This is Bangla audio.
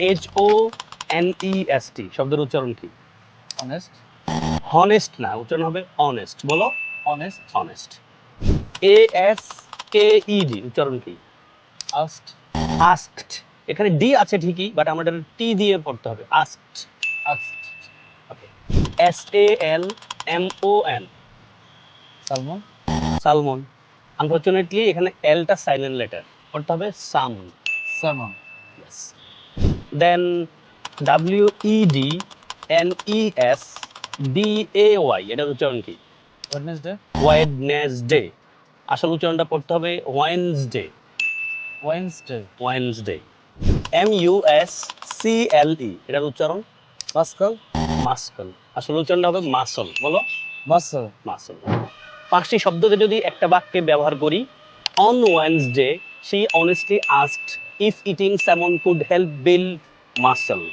HONEST শব্দের উচ্চারণ কি? অনেস্ট। হনেস্ট না, উচ্চারণ হবে অনেস্ট। বলো অনেস্ট। অনেস্ট। ASKED উচ্চারণ কি? আস্কড। আস্কড। এখানে ডি আছে ঠিকই, বাট আমাদের টি দিয়ে পড়তে হবে। আস্কড। আস্কড। ওকে। SALMON salmon. সালমন। আনফরচুনেটলি এখানে এলটা সাইলেন্ট লেটার, পড়তে হবে সাম। সালমন। Yes. Then WEDNESDAY এটার উচ্চারণ কি? ওয়েডনেসডে। ওয়েডনেসডে। আসল উচ্চারণটা পড়তে হবে ওয়েনসডে। ওয়েডনেসডে। ওয়েনসডে। MUSCLE এটার উচ্চারণ মাস্কল। মাস্কল। আসল উচ্চারণটা হবে মাসল। বলো মাসল। মাসল। 5টি শব্দকে যদি একটা বাক্যে ব্যবহার করি, on Wednesday she honestly asked if eating salmon could help build muscle.